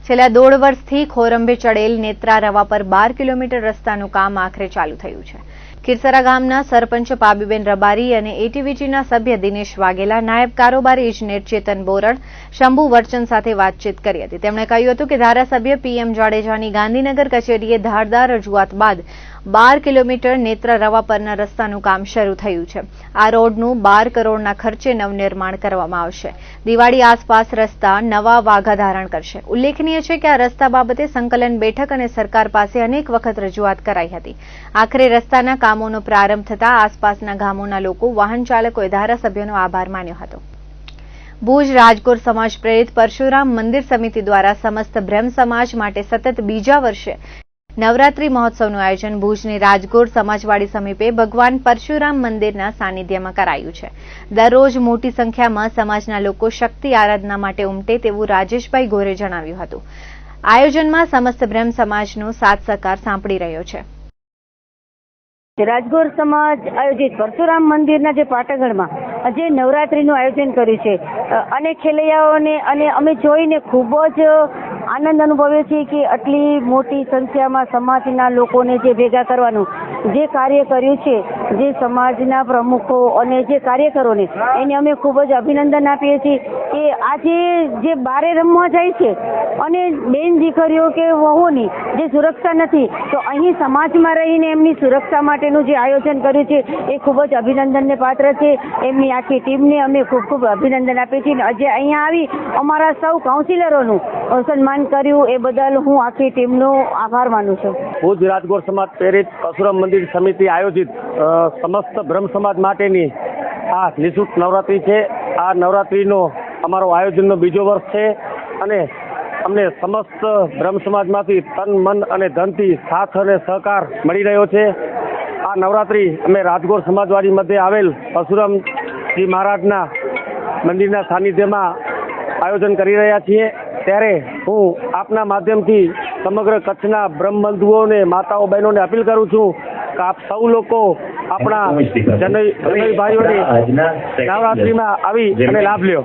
છેલ્લા 1.5 વર્ષથી ખોરંભે ચડેલ નેત્રા રવા પર 12 કિલોમીટર રસ્તાનું કામ આખરે ચાલુ થયું છે. ખીરસરા ગામના સરપંચ પાબીબેન રબારી અને એટીવીટીના સભ્ય દિનેશ વાઘેલા, નાયબ કારોબારી ઇજનેર ચેતન બોરડ, શંભુ વર્ચન સાથે વાતચીત કરી હતી. તેમણે કહ્યું હતું કે ધારાસભ્ય પીએમ જાડેજાની ગાંધીનગર કચેરીએ ધારદાર રજૂઆત બાદ 12 કિલોમીટર નેત્રા રવા પરના રસ્તાનું કામ શરૂ થયું છે. આ રોડનું 12 કરોડના ખર્ચે નવનિર્માણ કરવામાં આવશે. દિવાળી આસપાસ રસ્તા નવા વાઘા ધારણ કરશે. ઉલ્લેખનીય છે કે આ રસ્તા બાબતે સંકલન બેઠક અને સરકાર પાસે અનેક વખત રજૂઆત કરાઈ હતી. આખરે રસ્તાના કામોનો પ્રારંભ થતાં આસપાસના ગામોના લોકો, વાહન ચાલકોએ ધારાસભ્યનો આભાર માન્યો હતો. ભુજ રાજગોર સમાજ પ્રેરિત પરશુરામ મંદિર સમિતિ દ્વારા સમસ્ત બ્રહ્મ સમાજ માટે સતત બીજા વર્ષે નવરાત્રી મહોત્સવનું આયોજન ભુજની રાજગોર સમાજવાડી સમીપે ભગવાન પરશુરામ મંદિરના સાનિધ્યમાં કરાયું છે. દરરોજ મોટી સંખ્યામાં સમાજના લોકો શક્તિ આરાધના માટે ઉમટે તેવું રાજેશભાઈ ગોરે જણાવ્યું હતું. આયોજનમાં સમસ્ત બ્રહ્મ સમાજનો સાથ સહકાર સાંપડી રહ્યો છે. રાજગોર સમાજ આયોજિત પરશુરામ મંદિરના જે પાટગઢમાં જે નવરાત્રીનું આયોજન કર્યું છે અને ખેલૈયાઓને અને અમે જોઈને ખૂબ જ આનંદ અનુભવીએ છીએ કે આટલી મોટી સંખ્યામાં સમાજના લોકોને જે ભેગા કરવાનું જે કાર્ય કર્યું છે, જે સમાજના પ્રમુખો અને જે કાર્યકરોને એને અમે ખૂબ જ અભિનંદન આપીએ છીએ કે આજે જે બારે રમવા જાય છે અને બેન દીકરીઓ કે વહુની જે સુરક્ષા નથી, તો અહીં સમાજમાં રહીને એમની સુરક્ષા માટેનું જે આયોજન કર્યું છે એ ખૂબ જ અભિનંદનને પાત્ર છે. એમની આખી ટીમને અમે ખૂબ ખૂબ અભિનંદન આપીએ છીએ. આજે અહીંયા આવી અમારા સૌ કાઉન્સિલરોનું સન્માન કર્યું એ બદલ હું આખી ટીમનો આભાર માનું છું. ભુજ રાજગોર સમાજ પ્રેરિત પરશુરામ મંદિર સમિતિ આયોજિત સમસ્ત બ્રહ્મ સમાજ માટેની આ નિઃશુલ્ક નવરાત્રી છે. આ નવરાત્રીનો અમારો આયોજનનો બીજો વર્ષ છે અને અમને સમસ્ત બ્રહ્મ સમાજમાંથી તન, મન અને ધનથી સાથ અને સહકાર મળી રહ્યો છે. આ નવરાત્રી અમે રાજગોર સમાજવાડી મધ્યે આવેલ પરશુરામજી મહારાજના મંદિરના સાનિધ્યમાં આયોજન કરી રહ્યા છીએ. ત્યારે હું આપના માધ્યમથી સમગ્ર કચ્છના બ્રહ્મબંધુઓને, માતાઓ, બહેનોને અપીલ કરું છું કે આપ સૌ લોકો આપણા જનોઈ ભાઈઓની નવરાત્રીમાં આવી અને લાભ લ્યો.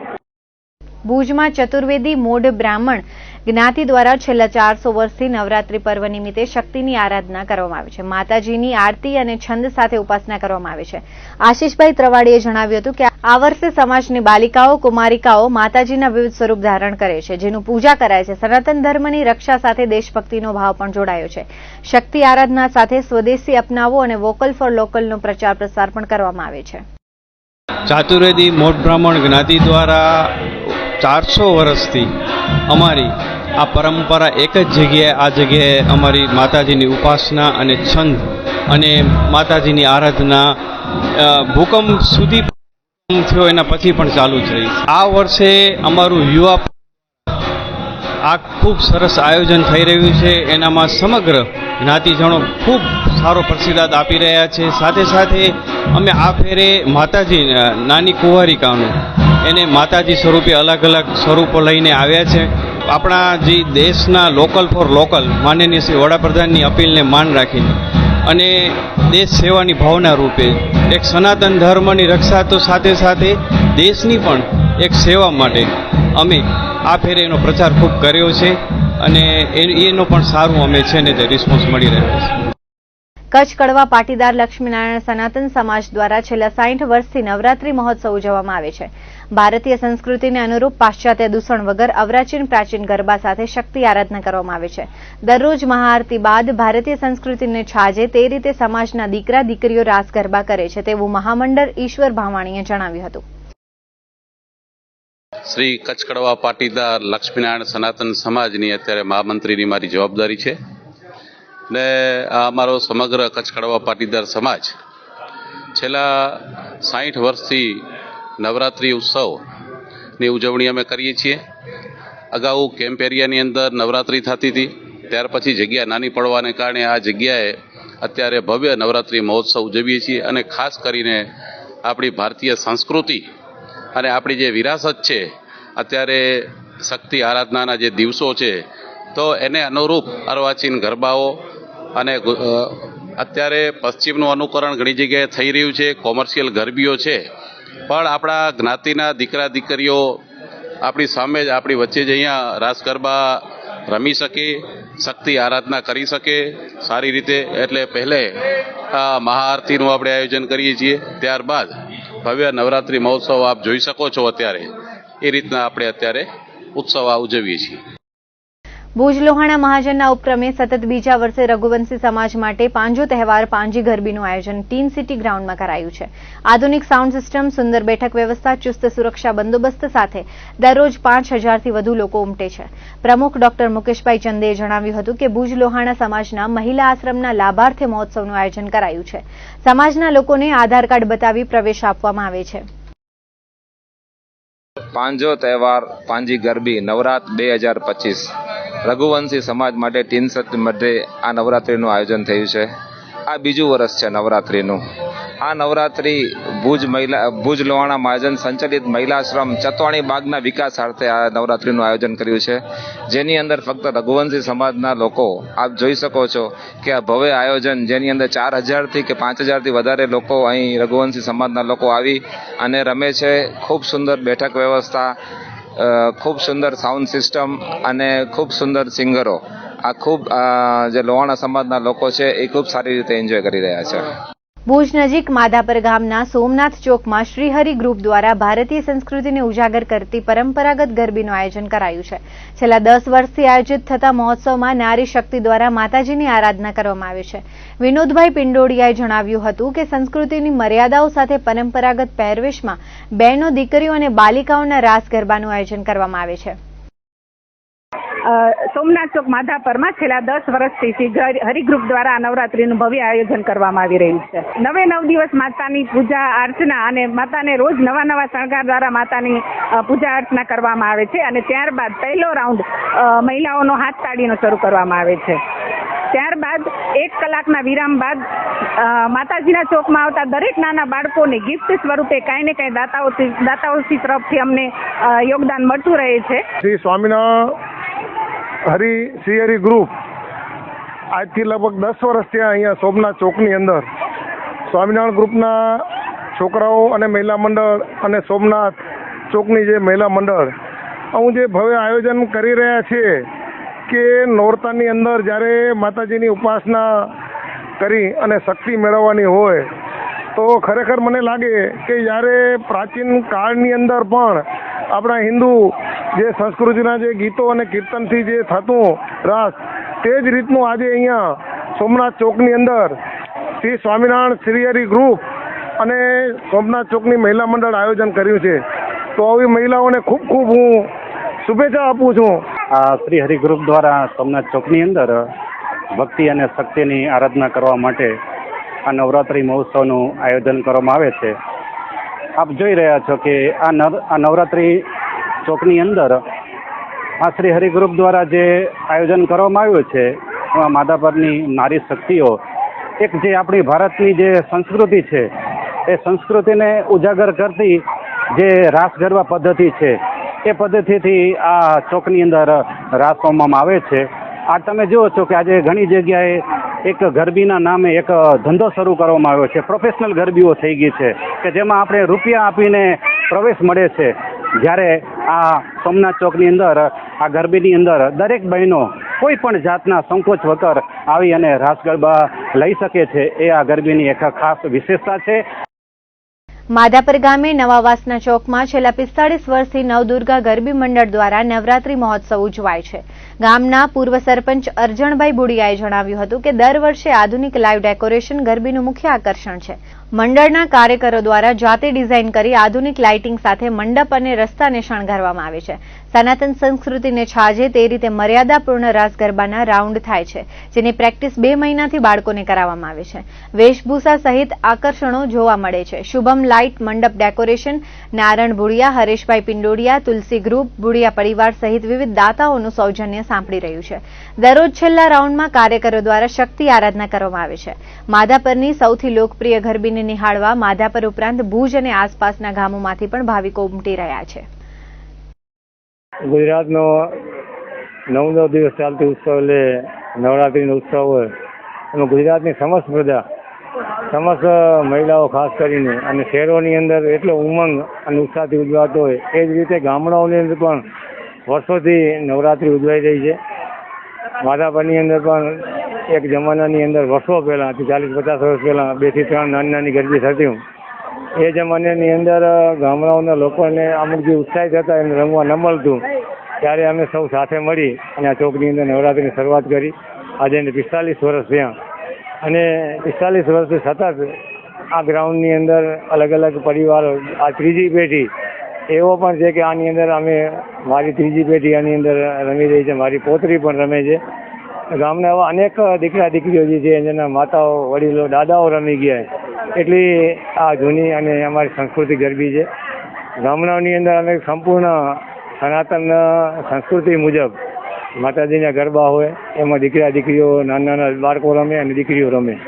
ભુજમાં ચતુર્વેદી મોઢ બ્રાહ્મણ જ્ઞાતિ દ્વારા છેલ્લા 400 વર્ષથી નવરાત્રી પર્વ નિમિત્તે શક્તિની આરાધના કરવામાં આવે છે. માતાજીની આરતી અને છંદ સાથે ઉપાસના કરવામાં આવે છે. આશીષભાઈ ત્રવાડીએ જણાવ્યું હતું કે આ વર્ષે સમાજની બાલિકાઓ, કુમારિકાઓ માતાજીના વિવિધ સ્વરૂપ ધારણ કરે છે, જેનું પૂજા કરાય છે. સનાતન ધર્મની રક્ષા સાથે દેશભક્તિનો ભાવ પણ જોડાયો છે. શક્તિ આરાધના સાથે સ્વદેશી અપનાવો અને વોકલ ફોર લોકલનો પ્રચાર પ્રસાર પણ કરવામાં આવે છે. ચાતુર્વેદી મોઢ બ્રાહ્મણ જ્ઞાતિ દ્વારા 400 વર્ષથી અમારી આ પરંપરા એક જ જગ્યાએ, આ જગ્યાએ અમારી માતાજીની ઉપાસના અને છંદ અને માતાજીની આરાધના ભૂકંપ સુધી થયો એના પછી પણ ચાલુ જ રહી. આ વર્ષે અમારું યુવા આ ખૂબ સરસ આયોજન થઈ રહ્યું છે. એનામાં સમગ્ર જ્ઞાતિજનો ખૂબ સારો પ્રતિસાદ આપી રહ્યા છે. સાથે સાથે અમે આ ફેરે માતાજી નાની કુંવારિકાનું એને માતાજી સ્વરૂપે અલગ અલગ સ્વરૂપો લઈને આવ્યા છે. આપણા જે દેશના લોકલ ફોર લોકલ માનનીય શ્રી વડાપ્રધાનની અપીલને માન રાખીને અને દેશ સેવાની ભાવના રૂપે એક સનાતન ધર્મની રક્ષા તો સાથે સાથે દેશની પણ એક સેવા માટે અમે આ ફેરે એનો પ્રચાર ખૂબ કર્યો છે અને એનો પણ સારું અમે છે ને તે રિસ્પોન્સ મળી રહ્યો છે. કચ્છ કડવા પાટીદાર લક્ષ્મીનારાયણ સનાતન સમાજ દ્વારા છેલ્લા 60 વર્ષથી નવરાત્રી મહોત્સવ ઉજવવામાં આવે છે. ભારતીય સંસ્કૃતિને અનુરૂપ પાશ્ચાત્ય દૂષણ વગર અવરાચીન પ્રાચીન ગરબા સાથે શક્તિ આરાધના કરવામાં આવે છે. દરરોજ મહાઆરતી બાદ ભારતીય સંસ્કૃતિને છાજે તે રીતે સમાજના દીકરા દીકરીઓ રાસ ગરબા કરે છે તેવું મહામંડળ ઈશ્વર ભાવાણીએ જણાવ્યું હતું. શ્રી કચ્છ કડવા પાટીદાર લક્ષ્મીનારાયણ સનાતન સમાજની અત્યારે મહામંત્રીની મારી જવાબદારી છે ને આ અમારો સમગ્ર કચ્છ કડવા પાટીદાર સમાજ છેલ્લા 60 વર્ષથી નવરાત્રિ ઉત્સવની ઉજવણી અમે કરીએ છીએ. અગાઉ કેમ્પ એરિયાની અંદર નવરાત્રિ થતી હતી, ત્યાર પછી જગ્યા નાની પડવાને કારણે આ જગ્યાએ અત્યારે ભવ્ય નવરાત્રિ મહોત્સવ ઉજવીએ છીએ અને ખાસ કરીને આપણી ભારતીય સંસ્કૃતિ અને આપણી જે વિરાસત છે, અત્યારે શક્તિ આરાધનાના જે દિવસો છે તો એને અનુરૂપ અર્વાચીન ગરબાઓ અને અત્યારે પશ્ચિમનું અનુકરણ ઘણી જગ્યાએ થઈ રહ્યું છે, કોમર્શિયલ ગરબીઓ છે, પણ આપણા જ્ઞાતિના દીકરા દીકરીઓ આપણી સામે જ આપણી વચ્ચે જ અહીંયા રાસ ગરબા રમી શકે, શક્તિ આરાધના કરી શકે સારી રીતે. એટલે પહેલે મહાઆરતીનું આપણે આયોજન કરીએ છીએ, ત્યારબાદ ભવ્ય નવરાત્રિ મહોત્સવ આપ જોઈ શકો છો. અત્યારે એ રીતના આપણે અત્યારે ઉત્સવ ઉજવીએ છીએ. ભુજ લોહાણા મહાજનના ઉપક્રમે સતત બીજા વર્ષે રઘુવંશી સમાજ માટે પાંજો તહેવાર પાંજી ગરબીનું આયોજન ટીન સિટી ગ્રાઉન્ડમાં કરાયું છે. આધુનિક સાઉન્ડ સિસ્ટમ, સુંદર બેઠક વ્યવસ્થા, ચુસ્ત સુરક્ષા બંદોબસ્ત સાથે દરરોજ 5,000થી વધુ લોકો ઉમટે છે. પ્રમુખ ડોક્ટર મુકેશભાઈ ચંદેએ જણાવ્યું હતું કે ભુજ લોહાણા સમાજના મહિલા આશ્રમના લાભાર્થી મહોત્સવનું આયોજન કરાયું છે. સમાજના લોકોને આધાર કાર્ડ બતાવી પ્રવેશ આપવામાં આવે છે. પાંજો તહેવાર પાંજી ગરબી નવરાત 2025 રઘુવંશી સમાજ માટે ટીન સિટી મધ્યે આ નવરાત્રિનું આયોજન થયું છે. આ બીજું વર્ષ છે નવરાત્રિનું. આ નવરાત્રિ ભુજ લોહાણા મહાજન સંચાલિત મહિલાશ્રમ ચતવાણી બાગના વિકાસાર્થે આ નવરાત્રિનું આયોજન કર્યું છે, જેની અંદર ફક્ત રઘુવંશી સમાજના લોકો આપ જોઈ શકો છો કે આ ભવ્ય આયોજન, જેની અંદર 4,000થી કે 5,000થી વધારે લોકો અહીં રઘુવંશી સમાજના લોકો આવી અને રમે છે. ખૂબ સુંદર બેઠક વ્યવસ્થા, ખૂબ સુંદર સાઉન્ડ સિસ્ટમ અને ખૂબ સુંદર સિંગરો. આ ખૂબ જે લોહાણા સમાજના લોકો છે એ ખૂબ સારી રીતે એન્જોય કરી રહ્યા છે. ભુજ નજીક માધાપર ગામના સોમનાથ ચોકમાં શ્રીહરિ ગ્રુપ દ્વારા ભારતીય સંસ્કૃતિને ઉજાગર કરતી પરંપરાગત ગરબીનું આયોજન કરાયું છે. છેલ્લા 10 વર્ષથી આયોજિત થતા મહોત્સવમાં નારી શક્તિ દ્વારા માતાજીની આરાધના કરવામાં આવે છે. વિનોદભાઈ પિંડોડિયાએ જણાવ્યું હતું કે સંસ્કૃતિની મર્યાદાઓ સાથે પરંપરાગત પહેરવેશમાં બહેનો, દીકરીઓ અને બાલિકાઓના રાસ ગરબાનું આયોજન કરવામાં આવે છે. સોમનાથ ચોક માધાપરમાં છેલ્લા 10 વર્ષથી હરિગ્રુપ દ્વારા નવરાત્રીનું ભવ્ય આયોજન કરવામાં આવી રહ્યું છે. 9 દિવસ માતાની પૂજા અર્ચના અને માતાને રોજ નવા શણગાર દ્વારા માતાની પૂજા અર્ચના કરવામાં આવે છે અને ત્યારબાદ પહેલો રાઉન્ડ મહિલાઓનો હાથ તાળીનો શરૂ કરવામાં આવે છે. ત્યારબાદ 1 કલાકના વિરામ બાદ માતાજીના ચોકમાં આવતા દરેક નાના બાળકોને ગિફ્ટ સ્વરૂપે કાંઈ ને કાંઈ દાતાઓથી તરફથી અમને યોગદાન મળતું રહે છે. શ્રી સ્વામિનારાયણ શ્રીહરિ ગ્રુપ આજથી લગભગ 10 વર્ષથી અહીંયા સોમનાથ ચોકની અંદર સ્વામિનારાયણ ગ્રુપના છોકરાઓ અને મહિલા મંડળ અને સોમનાથ ચોકની જે મહિલા મંડળ આવું જે ભવ્ય આયોજન કરી રહ્યા છે કે નોરતાની અંદર જ્યારે માતાજીની ઉપાસના કરી અને શક્તિ મેળવવાની હોય તો ખરેખર મને લાગે કે જ્યારે પ્રાચીન કાળની અંદર પણ આપણા હિન્દુ જે સંસ્કૃતિના જે ગીતો અને કીર્તનથી જે થતું રાસ, તે જ રીતનું આજે અહીંયા સોમનાથ ચોકની અંદર શ્રી સ્વામિનારાયણ શ્રીહરિ ગ્રુપ અને સોમનાથ ચોકની મહિલા મંડળ આયોજન કર્યું છે. તો આવી મહિલાઓને ખૂબ ખૂબ હું શુભેચ્છા આપું છું. આ શ્રીહરિ ગ્રુપ દ્વારા સોમનાથ ચોકની અંદર ભક્તિ અને શક્તિની આરાધના કરવા માટે આ નવરાત્રિ મહોત્સવનું આયોજન કરવામાં આવે છે. આપ જોઈ રહ્યા છો કે આ નવરાત્રિ ચોકની અંદર આ શ્રીહરિ ગ્રુપ દ્વારા જે આયોજન કરવામાં આવ્યું છે એમાં માધાપરની નારી શક્તિઓ એક જે આપણી ભારતની જે સંસ્કૃતિ છે એ સંસ્કૃતિને ઉજાગર કરતી જે રાસ ગરબા પદ્ધતિ છે એ પદ્ધતિથી આ ચોકની અંદર રાસ રમવામાં આવે છે. આ તમે જુઓ છો કે આજે ઘણી જગ્યાએ એક ગરબીના નામે એક ધંધો શરૂ કરવામાં આવ્યો છે. પ્રોફેશનલ ગરબીઓ થઈ ગઈ છે કે જેમાં આપણે રૂપિયા આપીને પ્રવેશ મળે છે. જ્યારે આ સોમનાથ ચોકની અંદર આ ગરબીની અંદર દરેક બહેનો કોઈ પણ જાતના સંકોચ વગર આવી અને રાસ ગરબા લઈ શકે છે. એ આ ગરબીની એક ખાસ વિશેષતા છે. માધાપર ગામે નવાવાસના ચોકમાં છેલ્લા 45 વર્ષથી નવદુર્ગા ગરબી મંડળ દ્વારા નવરાત્રી મહોત્સવ ઉજવાય છે. ગામના પૂર્વ સરપંચ અરજણભાઈ બુડિયાએ જણાવ્યું હતું કે દર વર્ષે આધુનિક લાઇવ ડેકોરેશન ગરબીનું મુખ્ય આકર્ષણ છે. મંડળના કાર્યકરો દ્વારા જાતે ડિઝાઇન કરી આધુનિક લાઇટિંગ સાથે મંડપ અને રસ્તાને શણગારવામાં આવે છે. સનાતન સંસ્કૃતિને છાજે તે રીતે મર્યાદાપૂર્ણ રાસ ગરબાના રાઉન્ડ થાય છે, જેની પ્રેક્ટિસ 2 મહિનાથી બાળકોને કરાવવામાં આવે છે. વેશભૂષા સહિત આકર્ષણો જોવા મળે છે. શુભમ લાઇટ મંડપ ડેકોરેશન નારણ બુડિયા, હરેશભાઈ પિંડોડિયા, તુલસી ગ્રુપ, બુડિયા પરિવાર સહિત વિવિધ દાતાઓનું સૌજન્ય સાંપડી રહ્યું છે. દરરોજ છેલ્લા રાઉન્ડમાં કાર્યકરો દ્વારા શક્તિ આરાધના કરવામાં આવે છે. માધાપરની સૌથી લોકપ્રિય ગરબીને નિહાળવા માધાપર ઉપરાંત ભુજ અને આસપાસના ગામોમાંથી પણ ભાવિકો ઉમટી રહ્યા છે. ગુજરાતનો 9 દિવસ ચાલતો ઉત્સવ એટલે નવરાત્રિનો ઉત્સવ હોય એમાં ગુજરાતની સમસ્ત પ્રજા, સમસ્ત મહિલાઓ ખાસ કરીને અને શહેરોની અંદર એટલો ઉમંગ અને ઉત્સાહથી ઉજવાતો હોય એ જ રીતે ગામડાઓની અંદર પણ વર્ષોથી નવરાત્રિ ઉજવાઈ રહી છે. માધાપરની અંદર પણ એક જમાનાની અંદર વર્ષો પહેલાં 40-50 વર્ષ પહેલાં 2 થી 3 નાની નાની ગરબી થતી. એ જમાનાની અંદર ગામડાઓના લોકોને અમુક જે ઉત્સાહિત હતા એને રમવા ન મળતું, ત્યારે અમે સૌ સાથે મળી અને આ ચોકની અંદર નવરાત્રિની શરૂઆત કરી. આજે 45 વર્ષ થયા અને 45 વર્ષથી સતત આ ગ્રાઉન્ડની અંદર અલગ અલગ પરિવારો, આ ત્રીજી પેઢી એવો પણ છે કે આની અંદર મારી ત્રીજી પેઢી આની અંદર રમી રહી છે, મારી પોતરી પણ રમે છે. ગામના એવા અનેક દીકરા દીકરીઓ જે છે જેના માતાઓ, વડીલો, દાદાઓ રમી ગયા, એટલી આ જૂની અને અમારી સંસ્કૃતિ ગરબી છે. ગામડાઓની અંદર અમે સંપૂર્ણ સનાતન સંસ્કૃતિ મુજબ માતાજીના ગરબા હોય એમાં દીકરા દીકરીઓ, નાના નાના બાળકો રમે અને દીકરીઓ રમે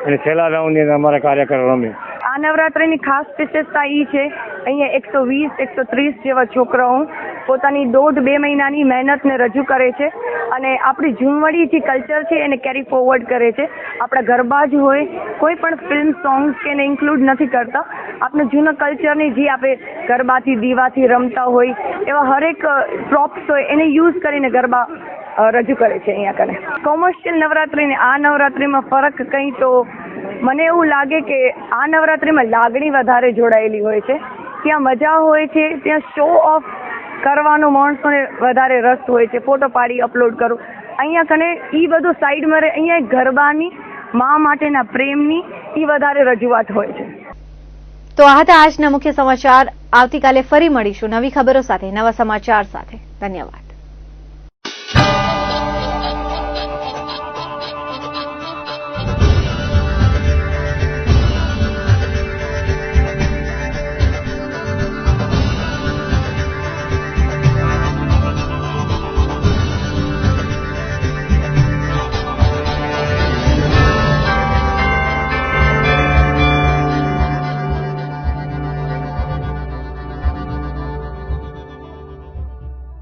અને છેલ્લા રાઉન્ડની અંદર અમારા કાર્યકરો રમે. આ નવરાત્રિની ખાસ વિશેષતા એ છે, અહીંયા 120-130 જેવા છોકરાઓ પોતાની 1.5-2 મહિનાની મહેનતને રજૂ કરે છે અને આપણી જૂનવાડી જે કલ્ચર છે એને કેરી ફોરવર્ડ કરે છે. આપણા ગરબા જ હોય, કોઈ પણ ફિલ્મ સોંગ્સ કે એને ઇન્ક્લુડ નથી કરતા. આપણા જૂના કલ્ચરની જે આપણે ગરબાથી, દીવાથી રમતા હોય એવા હરેક પ્રોપ્સ હોય એને યુઝ કરીને ગરબા રજૂ કરે છે અહીંયા કને. કોમર્શિયલ નવરાત્રિ ને આ નવરાત્રિમાં ફરક કંઈ તો મને એવું લાગે કે આ નવરાત્રિમાં લાગણી વધારે જોડાયેલી હોય છે. ત્યાં મજા હોય છે, ત્યાં શો ઓફ કરવાનો માણસોને વધારે રસ હોય છે, ફોટો પાડી અપલોડ કરું. અહીંયા કને એ બધું સાઈડમાં રહે, અહીંયા ગરબાની મા માટેના પ્રેમની એ વધારે રજૂઆત હોય છે. તો આ હતા આજના મુખ્ય સમાચાર. આવતીકાલે ફરી મળીશું નવી ખબરો સાથે, નવા સમાચાર સાથે. ધન્યવાદ.